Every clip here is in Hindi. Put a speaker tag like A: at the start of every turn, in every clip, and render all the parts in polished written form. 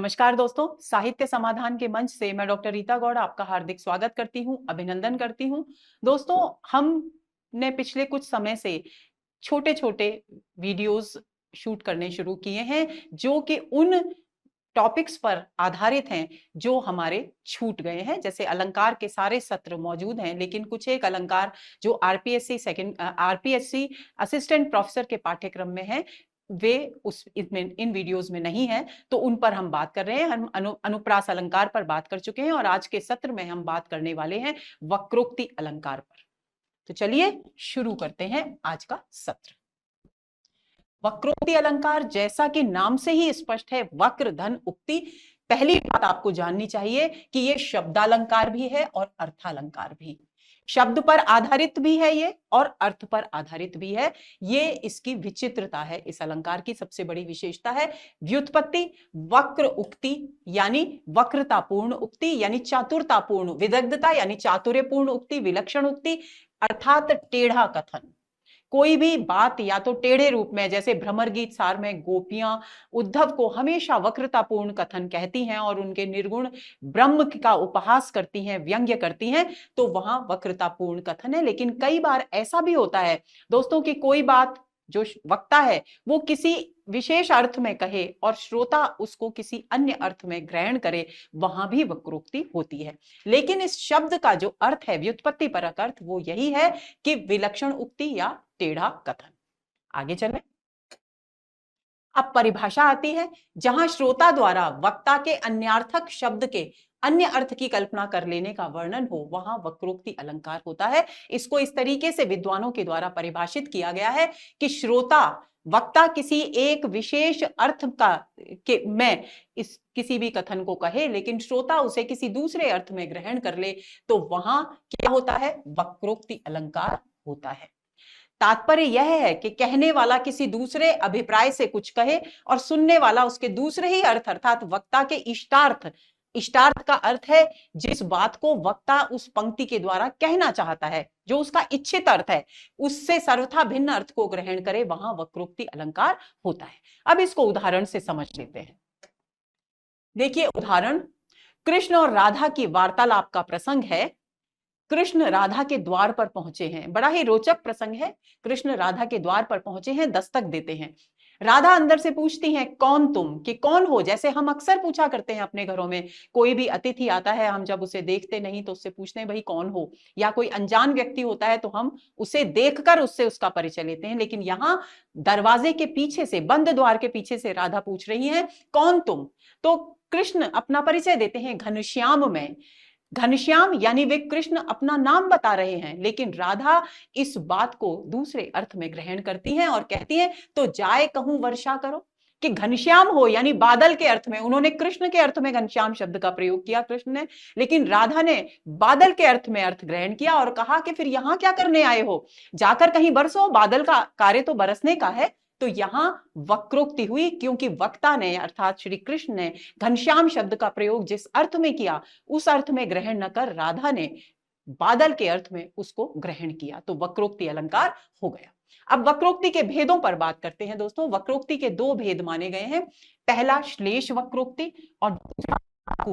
A: नमस्कार दोस्तों, साहित्य समाधान के मंच से मैं डॉक्टर रीता गौड़ आपका हार्दिक स्वागत करती हूं, अभिनंदन करती हूं। दोस्तों, हमने पिछले कुछ समय से छोटे-छोटे वीडियोस शूट करने शुरू किए हैं, जो कि उन टॉपिक्स पर आधारित हैं जो हमारे छूट गए हैं। जैसे अलंकार के सारे सत्र मौजूद हैं, लेकिन कुछ एक अलंकार जो आरपीएससी असिस्टेंट प्रोफेसर के पाठ्यक्रम में है, वे इन वीडियोस में नहीं है, तो उन पर हम बात कर रहे हैं। हम अनुप्रास अलंकार पर बात कर चुके हैं और आज के सत्र में हम बात करने वाले हैं वक्रोक्ति अलंकार पर। तो चलिए शुरू करते हैं आज का सत्र। वक्रोक्ति अलंकार जैसा कि नाम से ही स्पष्ट है, वक्र धन उक्ति। पहली बात आपको जाननी चाहिए कि ये शब्दालंकार भी है और अर्थालंकार भी। शब्द पर आधारित भी है ये और अर्थ पर आधारित भी है। ये इसकी विचित्रता है। इस अलंकार की सबसे बड़ी विशेषता है व्युत्पत्ति। वक्र उक्ति यानी वक्रतापूर्ण उक्ति, यानी चातुरतापूर्ण, विदग्धता यानी चातुर्यपूर्ण उक्ति, विलक्षण उक्ति, अर्थात टेढ़ा कथन। कोई भी बात या तो टेढ़े रूप में, जैसे भ्रमर गीत सार में गोपियां उद्धव को हमेशा वक्रतापूर्ण कथन कहती हैं और उनके निर्गुण ब्रह्म का उपहास करती हैं, व्यंग्य करती हैं, तो वहां वक्रतापूर्ण कथन है। लेकिन कई बार ऐसा भी होता है दोस्तों कि कोई बात जो वक्ता है वो किसी विशेष अर्थ में कहे और श्रोता उसको किसी अन्य अर्थ में ग्रहण करे, वहां भी वक्रोक्ति होती है। लेकिन इस शब्द का जो अर्थ है, व्युत्पत्ति परक अर्थ, वो यही है कि विलक्षण उक्ति या टेढ़ा कथन। आगे चलें। अब परिभाषा आती है, जहां श्रोता द्वारा वक्ता के अन्यार्थक शब्द के अन्य अर्थ की कल्पना कर लेने का वर्णन हो, वहां वक्रोक्ति अलंकार होता है। इसको इस तरीके से विद्वानों के द्वारा परिभाषित किया गया है कि श्रोता वक्ता किसी एक विशेष अर्थ में इस किसी भी कथन को कहे, लेकिन श्रोता उसे किसी दूसरे अर्थ में ग्रहण कर ले, तो वहां क्या होता है? वक्रोक्ति अलंकार होता है। तात्पर्य यह है कि कहने वाला किसी दूसरे अभिप्राय से कुछ कहे और सुनने वाला उसके दूसरे ही अर्थ, अर्थात वक्ता के इष्टार्थ, इष्टार्थ का अर्थ है जिस बात को वक्ता उस पंक्ति के द्वारा कहना चाहता है, जो उसका इच्छित अर्थ है, उससे सर्वथा भिन्न अर्थ को ग्रहण करे, वहां वक्रोक्ति अलंकार होता है। अब इसको उदाहरण से समझ लेते हैं। देखिए उदाहरण, कृष्ण और राधा की वार्तालाप का प्रसंग है। कृष्ण राधा के द्वार पर पहुंचे हैं। बड़ा ही रोचक प्रसंग है। कृष्ण राधा के द्वार पर पहुंचे हैं, दस्तक देते हैं। राधा अंदर से पूछती हैं, कौन तुम, कि कौन हो? जैसे हम अक्सर पूछा करते हैं अपने घरों में, कोई भी अतिथि आता है, हम जब उसे देखते नहीं तो उससे पूछते हैं, भाई कौन हो? या कोई अनजान व्यक्ति होता है तो हम उसे देखकर उससे उसका परिचय लेते हैं। लेकिन यहां दरवाजे के पीछे से, बंद द्वार के पीछे से राधा पूछ रही है, कौन तुम? तो कृष्ण अपना परिचय देते हैं, घनश्याम में। घनश्याम यानी वे कृष्ण अपना नाम बता रहे हैं, लेकिन राधा इस बात को दूसरे अर्थ में ग्रहण करती हैं और कहती हैं, तो जाए कहूं वर्षा करो, कि घनश्याम हो यानी बादल के अर्थ में। उन्होंने कृष्ण के अर्थ में घनश्याम शब्द का प्रयोग किया कृष्ण ने, लेकिन राधा ने बादल के अर्थ में अर्थ ग्रहण किया और कहा कि फिर यहां क्या करने आए हो? जाकर कहीं बरसो, बादल का कार्य तो बरसने का है। तो यहां वक्रोक्ति हुई, क्योंकि वक्ता ने अर्थात श्री कृष्ण ने घनश्याम शब्द का प्रयोग जिस अर्थ में किया, उस अर्थ में ग्रहण न कर राधा ने बादल के अर्थ में उसको ग्रहण किया, तो वक्रोक्ति अलंकार हो गया। अब वक्रोक्ति के भेदों पर बात करते हैं दोस्तों। वक्रोक्ति के दो भेद माने गए हैं। पहला श्लेष वक्रोक्ति और काकु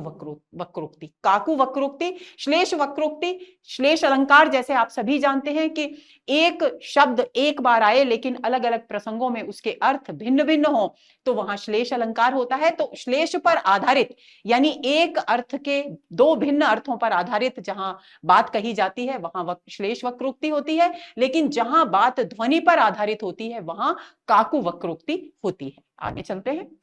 A: वक्रोक्ति। काकु वक्रोक्ति, श्लेष वक्रोक्ति। श्लेष अलंकार जैसे आप सभी जानते हैं कि एक शब्द एक बार आए लेकिन अलग अलग प्रसंगों में उसके अर्थ भिन्न भिन्न हो, तो वहां श्लेष अलंकार होता है। तो श्लेष पर आधारित यानी एक अर्थ के दो भिन्न अर्थों पर आधारित जहां बात कही जाती है, वहां श्लेष वक्रोक्ति होती है। लेकिन जहां बात ध्वनि पर आधारित होती है, वहां काकु वक्रोक्ति होती है। आगे चलते हैं,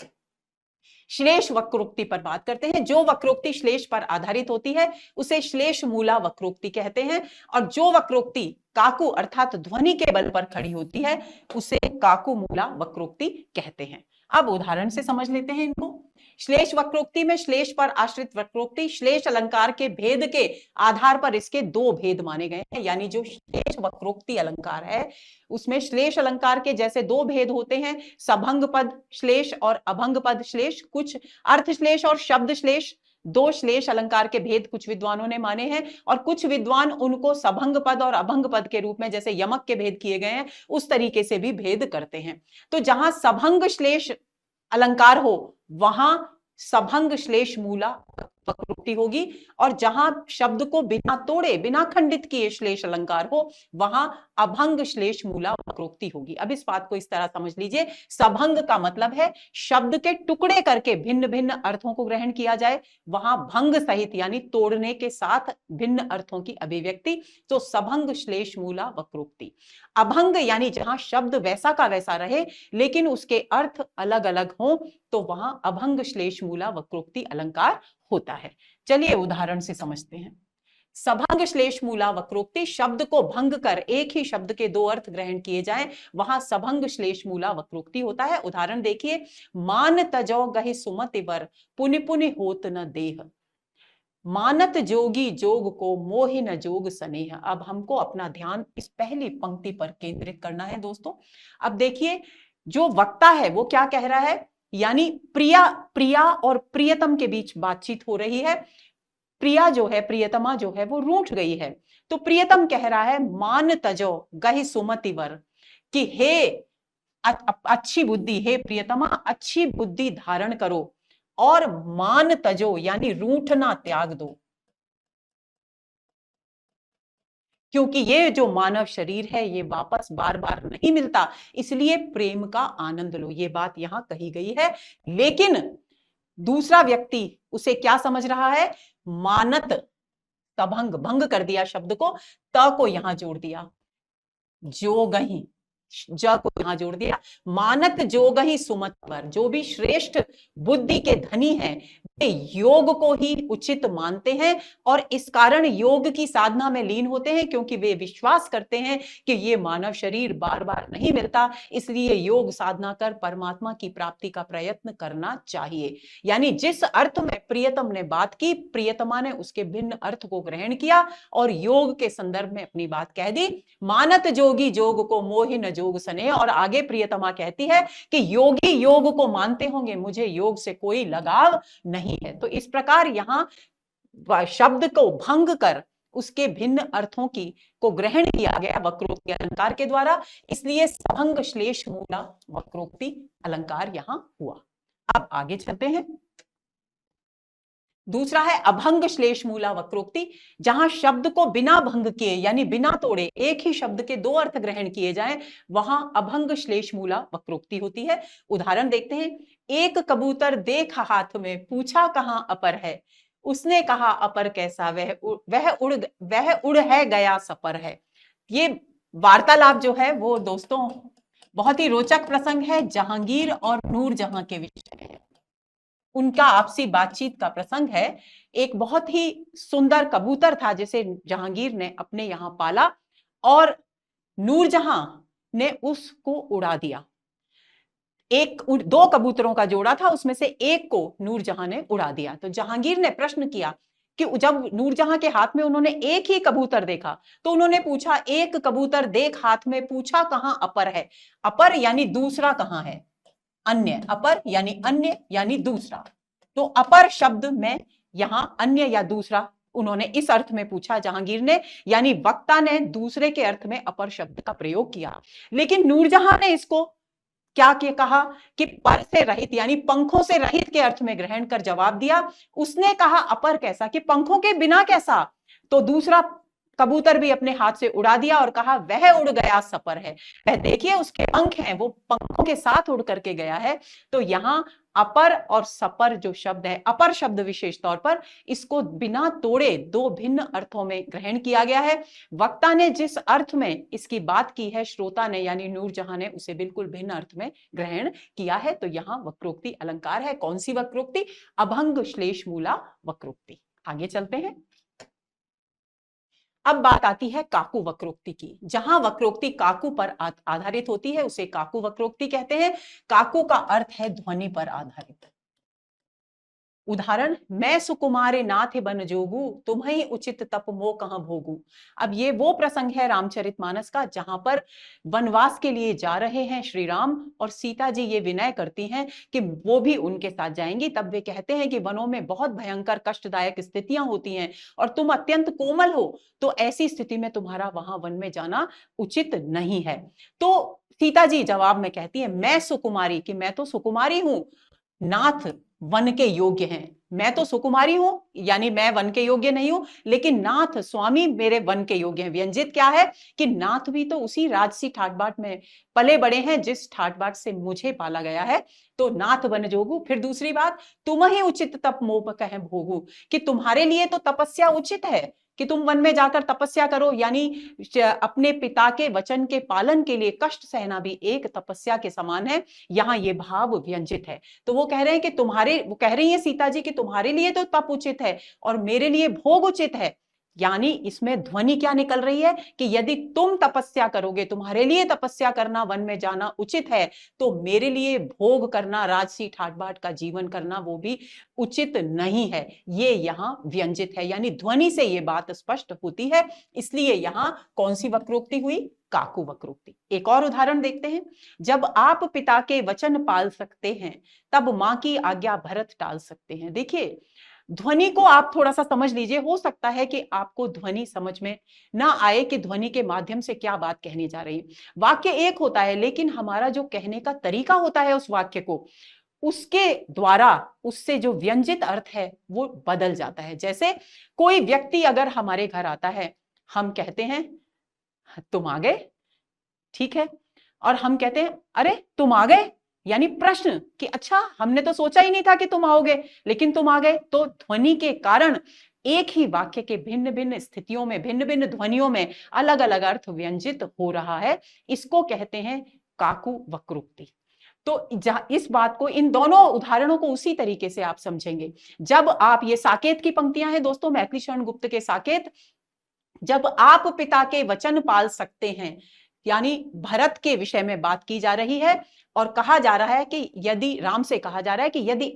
A: श्लेष वक्रोक्ति पर बात करते हैं। जो वक्रोक्ति श्लेष पर आधारित होती है उसे श्लेष मूला वक्रोक्ति कहते हैं, और जो वक्रोक्ति काकु अर्थात ध्वनि के बल पर खड़ी होती है उसे काकु मूला वक्रोक्ति कहते हैं। अब उदाहरण से समझ लेते हैं इनको। श्लेष वक्रोक्ति में श्लेष पर आश्रित वक्रोक्ति, श्लेष अलंकार के भेद के आधार पर इसके दो भेद माने गए हैं। यानी जो श्लेष वक्रोक्ति अलंकार है उसमें श्लेष अलंकार के जैसे दो भेद होते हैं, सभंग पद श्लेष और अभंग पद श्लेष। कुछ अर्थ श्लेष और शब्द श्लेष, दो श्लेष अलंकार के भेद कुछ विद्वानों ने माने हैं, और कुछ विद्वान उनको सभंग पद और अभंग पद के रूप में, जैसे यमक के भेद किए गए हैं उस तरीके से भी भेद करते हैं। तो जहां सभंग श्लेष अलंकार हो वहां सभंग श्लेष मूला वक्रोक्ति होगी, और जहां शब्द को बिना तोड़े बिना खंडित किए श्लेष अलंकार हो वहां अभंग श्लेष मूला वक्रोक्ति होगी। अब इस बात को इस तरह समझ लीजिए, सभंग का मतलब है शब्द के टुकड़े करके भिन्न भिन्न अर्थों को ग्रहण किया जाए, वहां भंग सहित यानी तोड़ने के साथ भिन्न अर्थों की अभिव्यक्ति, तो सभंग श्लेष मूला वक्रोक्ति। अभंग यानी जहां शब्द वैसा का वैसा रहे लेकिन उसके अर्थ अलग अलग हों, तो वहां अभंग श्लेष मूला वक्रोक्ति अलंकार होता है। चलिए उदाहरण से समझते हैं। सभंग श्लेष मूला वक्रोक्ति, शब्द को भंग कर एक ही शब्द के दो अर्थ ग्रहण किए जाएं, वहां सभंग श्लेष मूला वक्रोक्ति होता है। उदाहरण देखिए, मान तजो गहि सुमति वर पुनि पुनि होत न देह, मानत जोगी जोग को मोहि न जोग स्नेह। अब हमको अपना ध्यान इस पहली पंक्ति पर केंद्रित करना है दोस्तों। अब देखिए, जो वक्ता है वो क्या कह रहा है, यानी प्रिया और प्रियतम के बीच बातचीत हो रही है। प्रिया जो है, प्रियतमा जो है वो रूठ गई है, तो प्रियतम कह रहा है मान तजो गहि सुमति वर, कि हे अच्छी बुद्धि, हे प्रियतमा अच्छी बुद्धि धारण करो, और मान तजो यानी रूठना त्याग दो, क्योंकि ये जो मानव शरीर है ये वापस बार बार नहीं मिलता, इसलिए प्रेम का आनंद लो, ये बात यहां कही गई है। लेकिन दूसरा व्यक्ति उसे क्या समझ रहा है, मानत, तभंग, भंग कर दिया शब्द को, त को यहां जोड़ दिया, जोगहि, ज को यहां जोड़ दिया, मानत जोगहि सुमत पर, जो भी श्रेष्ठ बुद्धि के धनी हैं वे योग को ही उचित मानते हैं और इस कारण योग की साधना में लीन होते हैं, क्योंकि वे विश्वास करते हैं कि ये मानव शरीर बार बार नहीं मिलता, इसलिए योग साधना कर परमात्मा की प्राप्ति का प्रयत्न करना चाहिए। यानी जिस अर्थ में प्रियतम ने बात की, प्रियतमा ने उसके भिन्न अर्थ को ग्रहण किया और योग के संदर्भ में अपनी बात कह दी। मानत जोगी जोग को मोहि न जोग स्नेह, और आगे प्रियतमा कहती है कि योगी योग को मानते होंगे, मुझे योग से कोई लगाव नहीं है। तो इस प्रकार यहां शब्द को भंग कर उसके भिन्न अर्थों की को ग्रहण किया गया वक्रोक्ति अलंकार के द्वारा, इसलिए सभंग श्लेष मूला वक्रोक्ति अलंकार यहां हुआ। अब आगे चलते हैं। दूसरा है अभंग श्लेष मूला वक्रोक्ति, जहां शब्द को बिना भंग किए यानी बिना तोड़े एक ही शब्द के दो अर्थ ग्रहण किए जाएं, वहां अभंग श्लेष मूला वक्रोक्ति होती है। उदाहरण देखते हैं, एक कबूतर देख हाथ में पूछा कहां अपर है, उसने कहा अपर कैसा, वह उड़ है गया सपर है। ये वार्तालाप जो है वो दोस्तों बहुत ही रोचक प्रसंग है, जहांगीर और नूरजहां के विषय है, उनका आपसी बातचीत का प्रसंग है। एक बहुत ही सुंदर कबूतर था जिसे जहांगीर ने अपने यहां पाला और नूरजहां ने उसको उड़ा दिया। दो कबूतरों का जोड़ा था, उसमें से एक को नूरजहां ने उड़ा दिया। तो जहांगीर ने प्रश्न किया कि जब नूरजहां के हाथ में उन्होंने एक ही कबूतर देखा तो उन्होंने पूछा, एक कबूतर देख हाथ में पूछा कहां अपर है। अपर यानी दूसरा कहां है, अन्य, अपर यानी अन्य यानी दूसरा। तो अपर शब्द में यहां अन्य या दूसरा उन्होंने इस अर्थ में पूछा जहांगीर ने, यानी वक्ता ने दूसरे के अर्थ में अपर शब्द का प्रयोग किया। लेकिन नूरजहां ने इसको क्या कहा कि पर से रहित यानी पंखों से रहित के अर्थ में ग्रहण कर जवाब दिया। उसने कहा अपर कैसा, कि पंखों के बिना कैसा। तो दूसरा कबूतर भी अपने हाथ से उड़ा दिया और कहा वह उड़ गया सपर है। वह देखिए उसके पंख हैं, वो पंखों के साथ उड़ करके गया है। तो यहां अपर और सपर जो शब्द है, अपर शब्द विशेष तौर पर इसको बिना तोड़े दो भिन्न अर्थों में ग्रहण किया गया है। वक्ता ने जिस अर्थ में इसकी बात की है, श्रोता ने यानी नूरजहां ने उसे बिल्कुल भिन्न अर्थ में ग्रहण किया है। तो यहां वक्रोक्ति अलंकार है। कौन सी वक्रोक्ति? अभंग श्लेष मूला वक्रोक्ति। आगे चलते हैं। अब बात आती है काकू वक्रोक्ति की। जहां वक्रोक्ति काकू पर आधारित होती है उसे काकू वक्रोक्ति कहते हैं। काकू का अर्थ है ध्वनि पर आधारित। उदाहरण, मैं सुकुमारे नाथ बन जोगू, तुम्हें उचित तप मो कहां भोगू। अब ये वो प्रसंग है रामचरितमानस का जहां पर वनवास के लिए जा रहे हैं श्री राम और सीता जी ये विनय करती हैं कि वो भी उनके साथ जाएंगी। तब वे कहते हैं कि वनों में बहुत भयंकर कष्टदायक स्थितियां होती हैं और तुम अत्यंत कोमल हो, तो ऐसी स्थिति में तुम्हारा वहां वन में जाना उचित नहीं है। तो सीता जी जवाब में कहती है, मैं सुकुमारी, कि मैं तो सुकुमारी हूं, नाथ वन के योग्य हैं। मैं तो सुकुमारी हूं, यानी मैं वन के योग्य नहीं हूं, लेकिन नाथ स्वामी मेरे वन के योग्य हैं। व्यंजित क्या है कि नाथ भी तो उसी राजसी ठाट बाट में पले बड़े हैं जिस ठाट बाट से मुझे पाला गया है, तो नाथ बन जोगू। फिर दूसरी बात, तुम ही उचित तप मोप कह भोगू, कि तुम्हारे लिए तो तपस्या उचित है कि तुम वन में जाकर तपस्या करो, यानी अपने पिता के वचन के पालन के लिए कष्ट सहना भी एक तपस्या के समान है। यहां ये भाव व्यंजित है। तो वो कह रहे हैं कि वो कह रही है सीता जी कि तुम्हारे लिए तो तप उचित है और मेरे लिए भोग उचित है। यानी इसमें ध्वनि क्या निकल रही है कि यदि तुम तपस्या करोगे, तुम्हारे लिए तपस्या करना, वन में जाना उचित है, तो मेरे लिए भोग करना, राजसी ठाट बाट का जीवन करना, वो भी उचित नहीं है। ये यहां व्यंजित है, यानी ध्वनि से ये बात स्पष्ट होती है। इसलिए यहां कौन सी वक्रोक्ति हुई? काकू वक्रोक्ति। एक और उदाहरण देखते हैं। जब आप पिता के वचन पाल सकते हैं, तब मां की आज्ञा भरत टाल सकते हैं। देखिए, ध्वनि को आप थोड़ा सा समझ लीजिए। हो सकता है कि आपको ध्वनि समझ में ना आए कि ध्वनि के माध्यम से क्या बात कहनी जा रही है। वाक्य एक होता है, लेकिन हमारा जो कहने का तरीका होता है उस वाक्य को, उसके द्वारा उससे जो व्यंजित अर्थ है वो बदल जाता है। जैसे कोई व्यक्ति अगर हमारे घर आता है, हम कहते हैं तुम आ गए, ठीक है, और हम कहते हैं अरे तुम आ गए, यानी प्रश्न कि अच्छा हमने तो सोचा ही नहीं था कि तुम आओगे, लेकिन तुम आ गए। तो ध्वनि के कारण एक ही वाक्य के भिन्न भिन्न स्थितियों में, भिन्न भिन्न ध्वनियों में अलग अलग अर्थ व्यंजित हो रहा है। इसको कहते हैं काकू वक्रोक्ति। तो इस बात को, इन दोनों उदाहरणों को उसी तरीके से आप समझेंगे। जब आप, ये साकेत की पंक्तियां हैं दोस्तों, मैथिली शरण गुप्त के साकेत। जब आप पिता के वचन पाल सकते हैं, यानी भरत के विषय में बात की जा रही है और कहा जा रहा है कि यदि, राम से कहा जा रहा है कि यदि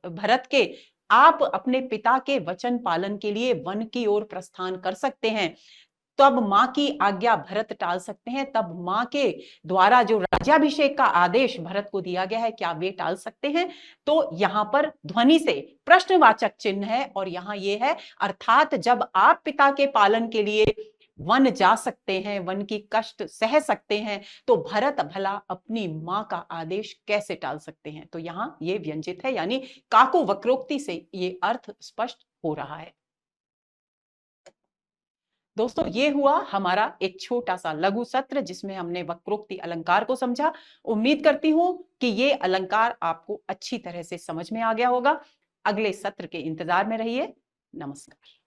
A: भरत के, आप अपने पिता के वचन पालन के लिए वन की ओर प्रस्थान कर सकते हैं, तब मां की आज्ञा भरत टाल सकते हैं, तब मां के द्वारा जो राज्याभिषेक का आदेश भरत को दिया गया है, क्या वे टाल सकते हैं? तो यहां पर ध्वनि से प्रश्नवाचक चिन्ह है और यहां यह है, अर्थात जब आप पिता के पालन के लिए वन जा सकते हैं, वन की कष्ट सह सकते हैं, तो भरत भला अपनी मां का आदेश कैसे टाल सकते हैं? तो यहां ये व्यंजित है, यानी काकू वक्रोक्ति से ये अर्थ स्पष्ट हो रहा है। दोस्तों, ये हुआ हमारा एक छोटा सा लघु सत्र जिसमें हमने वक्रोक्ति अलंकार को समझा। उम्मीद करती हूं कि ये अलंकार आपको अच्छी तरह से समझ में आ गया होगा। अगले सत्र के इंतजार में रहिए। नमस्कार।